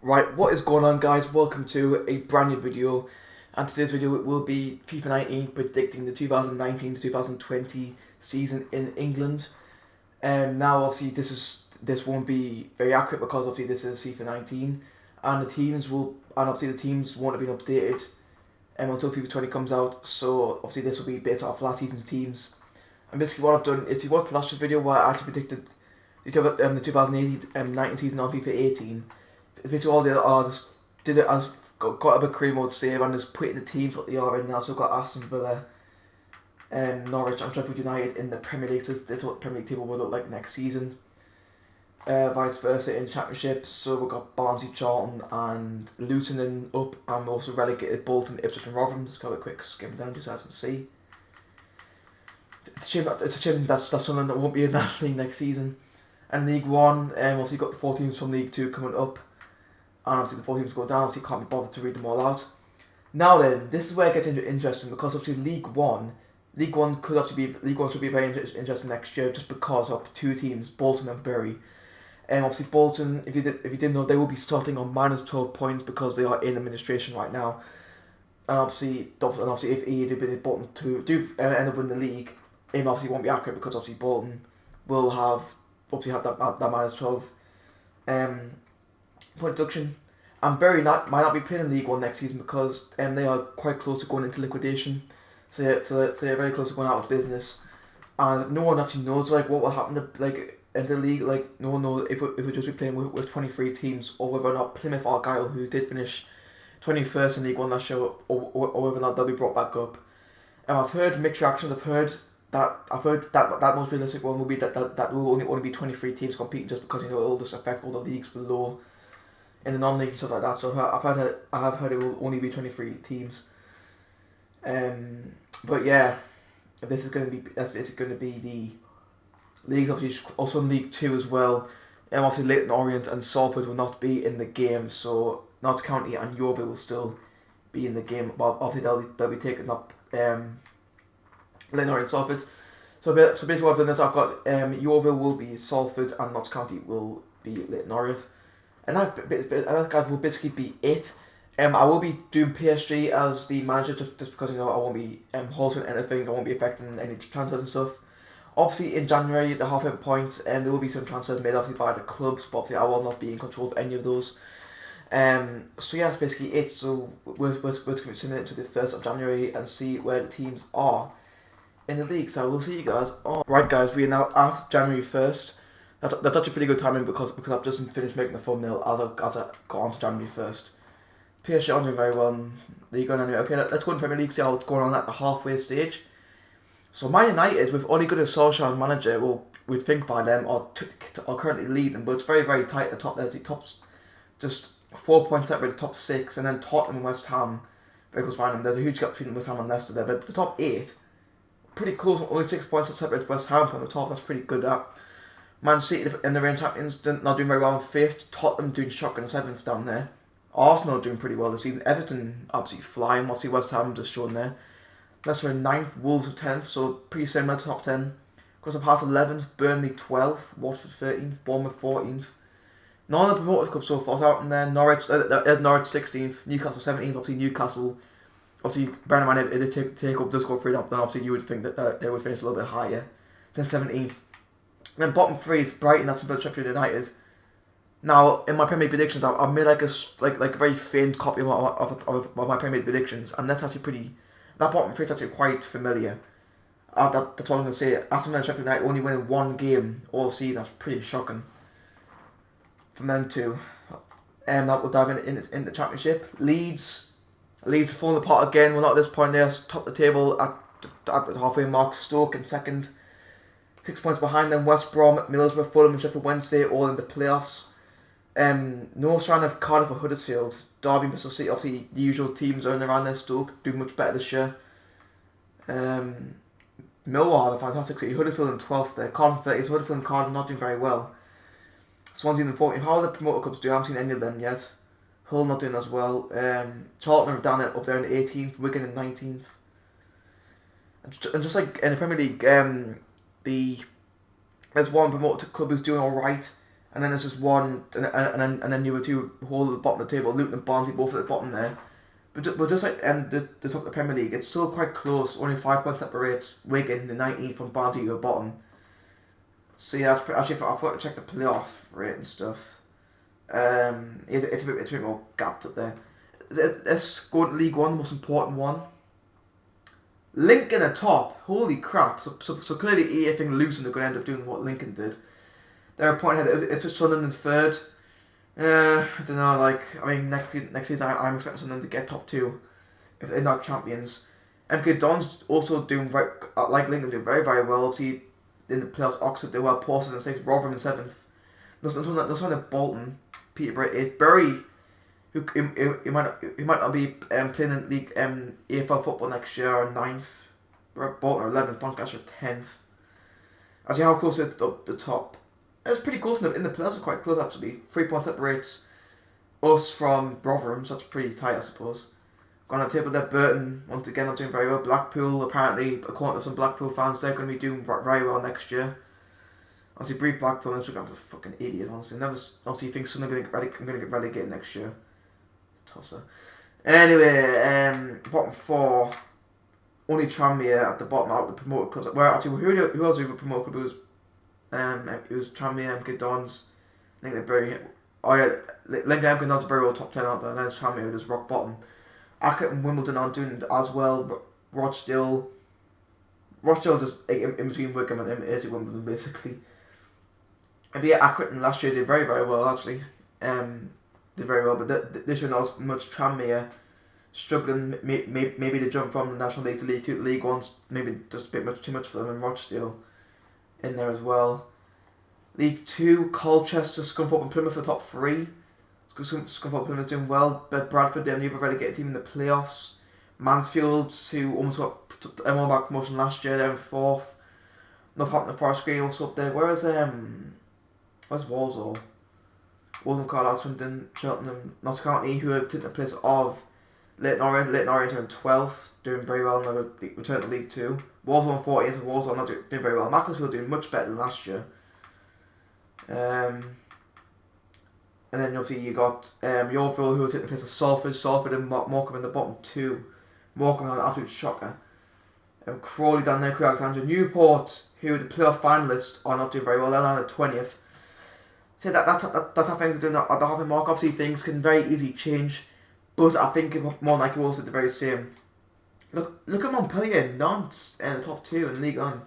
Right, what is going on, guys? Welcome to a brand new video, and today's video will be FIFA 19 predicting the 2019 to 2020 season in England. Now obviously this won't be very accurate because obviously this is FIFA 19, and the teams won't have been updated until FIFA 20 comes out. So obviously this will be based off last season's teams. And basically what I've done is, if you watched last year's video where I actually predicted the 2018-19 season on FIFA 18. Basically all the just did it as got a bit cream mode save and just put in the teams what they are in now. So got Aston Villa, Norwich and Sheffield United in the Premier League. So this is what the Premier League table will look like next season. Vice versa in the Championship. So we've got Barnsley, Charlton and Luton in up, and we also relegated Bolton, Ipswich and Rotherham. Just got a quick skim down just as you can see. It's a shame that's something that won't be in that league next season. And League One, obviously got the 4 teams from League 2 coming up. And obviously the 4 teams go down, so you can't be bothered to read them all out. Now then, this is where it gets interesting, because obviously League One should be very interesting next year, just because of 2 teams, Bolton and Bury. And obviously Bolton, if you didn't know, they will be starting on minus 12 points because they are in administration right now. And obviously if Bolton do end up in the league, it obviously won't be accurate because obviously Bolton will have that minus 12 point deduction. And Bury might not be playing in League One next season because they are quite close to going into liquidation. So they're very close to going out of business, and no one actually knows what will happen to in the league. No one knows if we just be playing with 23 teams, or whether or not Plymouth Argyle, who did finish 21st in League One last year, or whether or not they'll be brought back up. I've heard mixed reactions. I've heard that most realistic one will be that will only be 23 teams competing, just because it'll just affect all the leagues below in the non-league and stuff like that. So I have heard it will only be 23 teams. But yeah, that's basically going to be the leagues. Obviously, also in League 2 as well. Obviously, Leyton Orient and Salford will not be in the game, so Notts County and Yeovil will still be in the game. But obviously, they'll be taking up Leyton Orient, Salford. So basically, what I've done is I've got Yeovil will be Salford and Notts County will be Leyton Orient. And that guys will basically be it. I will be doing PSG as the manager just because I won't be halting anything. I won't be affecting any transfers and stuff. Obviously in January the halfway point, there will be some transfers made obviously by the clubs, but obviously I will not be in control of any of those. So yeah, that's basically it. So we're going to be sending it to the 1st of January and see where the teams are in the league. So we'll see you guys. Right guys, we are now at January 1st. That's actually pretty good timing because I've just finished making the thumbnail as I got on to January 1st. PSG aren't doing very well in League One anyway. Okay, let's go into Premier League, see how it's going on at the halfway stage. So Man United, with Ole Gunnar Solskjaer as manager, we'd think by them are currently leading, but it's very, very tight at the top there. The top's just 4 points separate the top 6, and then Tottenham and West Ham very close behind them. There's a huge gap between West Ham and Leicester there, but the top 8 pretty close, only 6 points separate West Ham from the top. That's pretty good. That Man City in the reigning champions not doing very well in 5th. Tottenham doing shotgun 7th down there. Arsenal doing pretty well this season. Everton absolutely flying. Obviously West Ham just shown there. Leicester in 9th, Wolves in 10th, so pretty similar to top 10. Crystal Palace 11th, Burnley 12th, Watford 13th, Bournemouth 14th. None of the promoted clubs so far out in there. Norwich 16th, Newcastle 17th. Obviously Newcastle, bearing in mind if they take up does go 3 up, then obviously you would think that they would finish a little bit higher. Then 17th. Then bottom 3 is Brighton, that's from Sheffield United. Now, in my Premier League predictions, I've made like a very faint copy of my Premier League predictions, and that's actually pretty. That bottom 3 is actually quite familiar. That's all I'm going to say. Aston Villa and Sheffield United only winning 1 game all season. That's pretty shocking. From them too, that will dive in the Championship. Leeds are falling apart again. Well, not at this point. They're top of the table at the halfway mark. Stoke in 2nd, 6 points behind them. West Brom, Middlesbrough, Fulham, and Sheffield Wednesday all in the playoffs. North Strand have Cardiff or Huddersfield. Derby, Bristol City, obviously the usual teams are in around there. Stoke doing much better this year. Millwall, the fantastic city. Huddersfield in 12th there. Cardiff 30th. Huddersfield and Cardiff not doing very well. Swansea in 14th. How are the promoter clubs doing? I haven't seen any of them yet. Hull not doing as well. Charlton are down up there in 18th. Wigan in 19th. And just like in the Premier League, there's one promoted club who's doing alright. and then there's just one, and then you were two whole at the bottom of the table. Luton and Barnsley both at the bottom there. But just like the top of the Premier League, it's still quite close. Only 5 points separates Wigan, the 19th, from Barnsley to the bottom. So yeah, that's actually I forgot to check the playoff rate and stuff. It's a bit more gapped up there. Let's go to League One, the most important one. Lincoln at top. Holy crap! So clearly EA think Luton are going to end up doing what Lincoln did. They're a point ahead. It's with Sunderland in third. I don't know. Like, I mean, next season I'm expecting Sunderland to get top 2 if they're not champions. MK Dons also doing like Lincoln, doing very well. Obviously in the playoffs, Oxford did well. Portsmouth in 6th, Rotherham in 7th. There's one at Bolton. Peterborough is Bury, who he might not be playing in league AFL football next year, or 9th. Bolton are 11th, Doncaster 10th. Actually, how close is it the top? It's pretty close in the playoffs. Are quite close actually. 3 points separates us from Rotherham, so that's pretty tight, I suppose. Going on the table there, Burton once again not doing very well. Blackpool, apparently, according to some Blackpool fans, they're going to be doing very well next year. Honestly, brief Blackpool on Instagram's a fucking idiot. Honestly, never obviously thinks I'm going to get relegated next year. Tosser. Anyway, bottom 4, only Tranmere at the bottom out of the promoted clubs. Well, actually, who else was the promoted club? It was Tranmere, MK Dons. I think they're very. Oh yeah, Lincoln MK Dons are very well top 10 out there. Then it's Tranmere, there's rock bottom. Accrington and Wimbledon aren't doing as well. Rochdale just in between Wickham and AC Wimbledon basically. But yeah, Accrington last year did very well actually. Did very well, but this year not as much. Tranmere struggling maybe to jump from the National League to League 2 to League 1, maybe just a bit too much for them, and Rochdale in there as well. League 2, Colchester, Scunthorpe and Plymouth for the top 3. Scunthorpe and Plymouth doing well, but Bradford, the only other relegated team in the playoffs. Mansfield, who almost got one back promotion last year, they're in 4th. Northampton Forest Green also up there. Where's Walsall? Walsall, Carlisle, Swindon, Cheltenham, Notts County, who are taking the place of Leighton Orient. Leighton Orient are in 12th, doing very well in the return to League 2. Walsall on 14th, so Walsall not doing very well. Macclesfield doing much better than last year. And then obviously you got Yorkville, who are taking the place of Salford and Morecambe in the bottom 2. Morecambe had an absolute shocker. Crawley down there, Crewe Alexandra. Newport, who are the playoff finalists, are not doing very well. They're on the 20th. So that's how things are doing at the halfway mark. Obviously things can very easily change, but I think more likely also the very same. Look at Montpellier and Nantes in the top 2 in Ligue 1.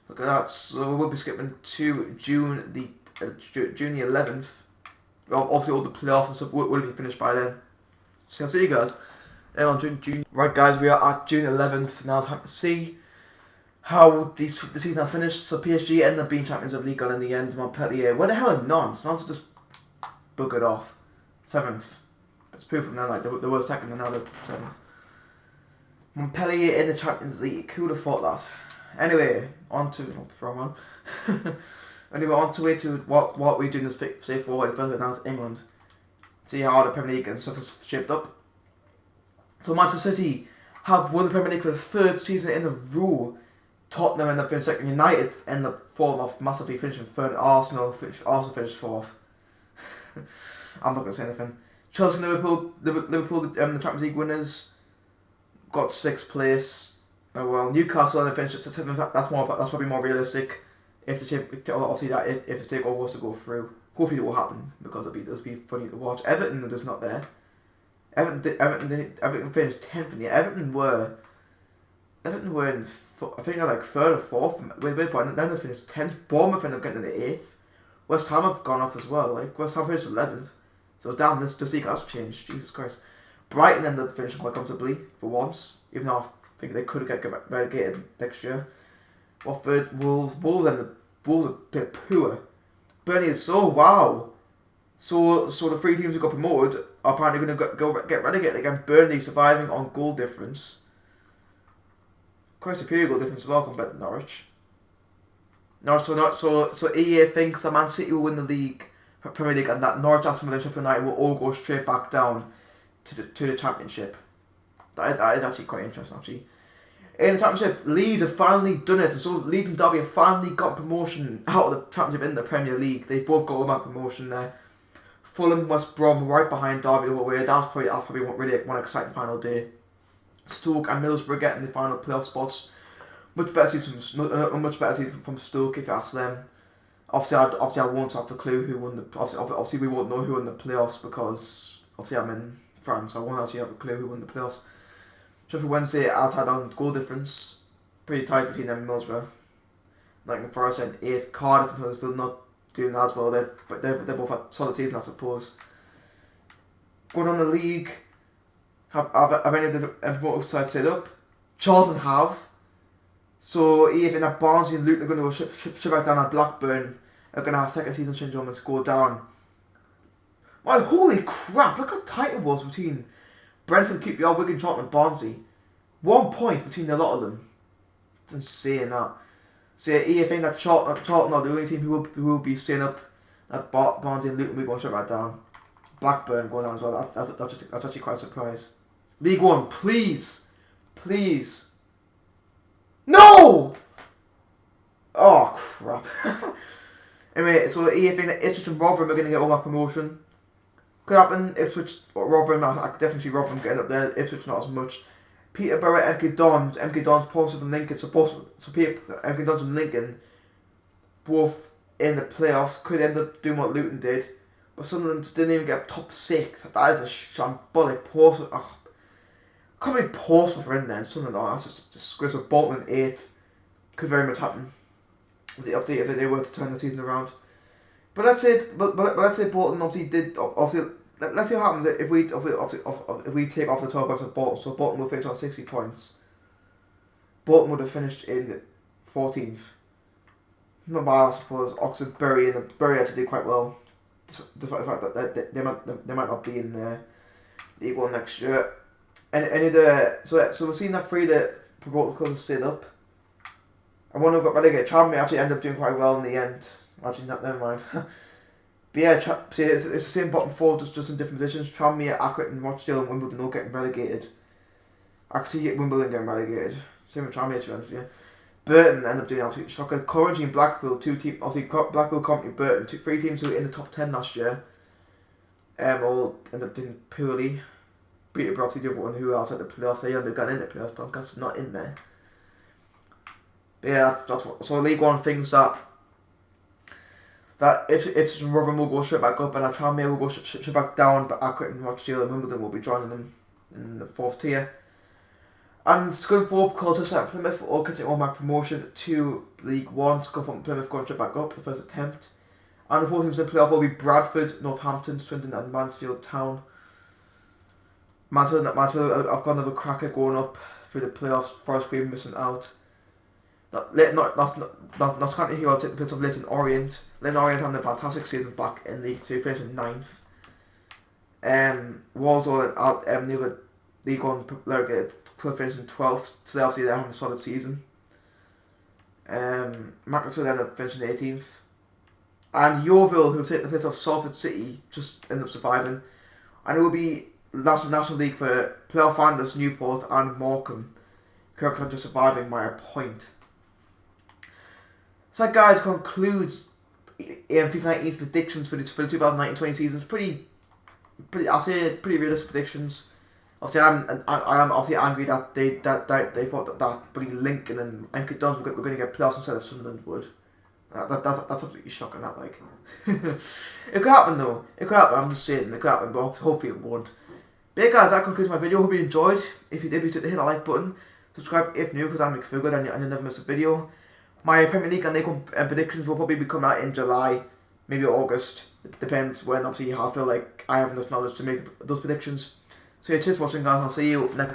Look at that. So we'll be skipping to June the 11th. Well, obviously all the playoffs and stuff would have been finished by then. So I'll see you guys on June. Right guys, we are at June 11th now. Time to see how the season has finished. So PSG ended up being champions of Ligue 1 in the end. Montpellier, where the hell are Nantes? Nantes are just buggered off. 7th. It's proof from now, like the worst second and now they're 7th. Montpellier in the Champions League. Who would have thought that? Anyway, on to what we do in this say forward. The first now is England. See how the Premier League and stuff is shaped up. So Manchester City have won the Premier League for the 3rd season in a row. Tottenham end up finishing second. United end up falling off massively, finishing 3rd. Arsenal finished 4th. I'm not going to say anything. Chelsea and Liverpool, the Champions League winners, got 6th place. Oh well, Newcastle and finished at 7th. That's probably more realistic. If the takeover was to go through, hopefully it will happen because it'll be funny to watch. Everton are just not there. Everton finished 10th in the Everton were in I think they're like 3rd or 4th with midpoint, and then they finished 10th. Bournemouth ended up getting to the 8th. West Ham have gone off as well. Like West Ham finished 11th. So damn, this league has changed. Jesus Christ. Brighton ended up finishing quite comfortably for once, even though I think they could have got relegated next year. Watford, Wolves are a bit poor. Burnley is wow. So the 3 teams who got promoted are apparently going to get relegated again. Burnley surviving on goal difference. Quite superior goal difference as well compared to Norwich. So EA thinks that Man City will win the league, Premier League, and that Norwich, Aston Villa, Sheffield United will all go straight back down to the Championship. That is actually quite interesting. Actually, In the Championship, Leeds have finally done it, and so Leeds and Derby have finally got promotion out of the Championship in the Premier League. They both got automatic promotion there. Fulham, West Brom right behind Derby the whole way. That's probably really one exciting final day. Stoke and Middlesbrough getting the final playoff spots. Much better season from Stoke if you ask them. Obviously, I won't have a clue who won the. Obviously, we won't know who won the playoffs because obviously I'm in France. So I won't actually have a clue who won the playoffs. Sheffield Wednesday outside on goal difference, pretty tight between them and Middlesbrough. Nottingham Forest and 8th. Cardiff and Huddersfield not doing as well. They're both had solid season, I suppose. Going on the league, have any of the promoted sides set up? Charlton have. So even if Barnsley and Luton are going to go ship back down at Blackburn, are going to have second season syndrome and go down. Well, holy crap! Look how tight it was between Brentford, QPR, Wigan, Charlton and Barnsley. 1 point between a lot of them. It's insane that. So yeah, I think that Charlton are the only team who will be staying up. That Barnsley and Luton will be going straight back down. Blackburn going down as well. That's actually quite a surprise. League One, please. Please. No! Oh crap. Anyway, so I think that Ipswich and Rotherham are going to get all that promotion. Could happen. Ipswich or Rotherham, I could definitely see Rotherham getting up there. Ipswich not as much. Peterborough, MK Dons posted from Lincoln. So MK Dons and Lincoln, both in the playoffs, could end up doing what Luton did. But Sunderland didn't even get top 6. That is a shambolic Portsmouth. Oh, I can't believe Portsmouth are in there and Sunderland are. That's just disgraceful. Bolton in 8th. Could very much happen. Obviously, if they were to turn the season around. But let's say Bolton obviously did. Obviously, let's see what happens if we take off the 12 points of Bolton. So Bolton will finish on 60 points. Bolton would have finished in 14th. Not bad, I suppose. Oxford, Bury actually did quite well, despite the fact that they might not be in the League One next year. So we're seeing that 3 that promoted clubs stayed up. And one who got relegated, Tranmere actually ended up doing quite well in the end. Actually, never mind. But yeah, it's the same bottom 4, just in different positions. Tranmere, Accrington, Rochdale and Wimbledon all getting relegated. I can see Wimbledon getting relegated. Same with Tranmere, to be honest with you. Burton ended up doing absolutely shocking. Coventry and Blackpool, 2 teams, obviously Blackpool, Coventry, Burton, 3 teams who were in the top 10 last year. All ended up doing poorly. Peterborough, obviously the other one who else had the playoffs. They ended up getting in the playoffs. Doncaster not in there. But yeah, that's what. So League One thinks that Ipswich and Rotherham will go straight back up, and Tranmere will go straight back down, but Accrington, Rochdale and Wimbledon will be joining them in the 4th tier. And going forward, Colchester and Plymouth will all getting automatic promotion to League One. Scunthorpe and Plymouth going straight back up, the first attempt. And the 4 teams in the playoff will be Bradford, Northampton, Swindon and Mansfield Town. Mansfield have got another cracker going up through the playoffs. Forest Green missing out. Not County Hero will take the place of Leighton Orient. Leighton Orient having a fantastic season back in League 2, finishing 9th. Walsall and the other League 1 relegated club finishing 12th, so obviously they're having a solid season. Macclesfield ended up finishing 18th. And Yeovil, who will take the place of Salford City, just ended up surviving. And it will be National League for playoff finalists Newport and Morecambe. Kirkland just surviving by a point. So that, guys, concludes FIFA 19's predictions for the 2019-20 season. I'll say pretty realistic predictions. Obviously, I am obviously angry that they thought that bloody Lincoln and MK Dons were going to get playoffs instead of Sunderland would. That's absolutely shocking. That like, it could happen though. It could happen. I'm just saying it could happen, but hopefully it won't. But yeah, guys, that concludes my video. Hope you enjoyed. If you did, be sure to hit that like button. Subscribe if new, because I make feel good and you'll never miss a video. My Premier League and League One predictions will probably be coming out in July, maybe August. It depends when, obviously, I feel like I have enough knowledge to make those predictions. So yeah, cheers for watching, guys. I'll see you next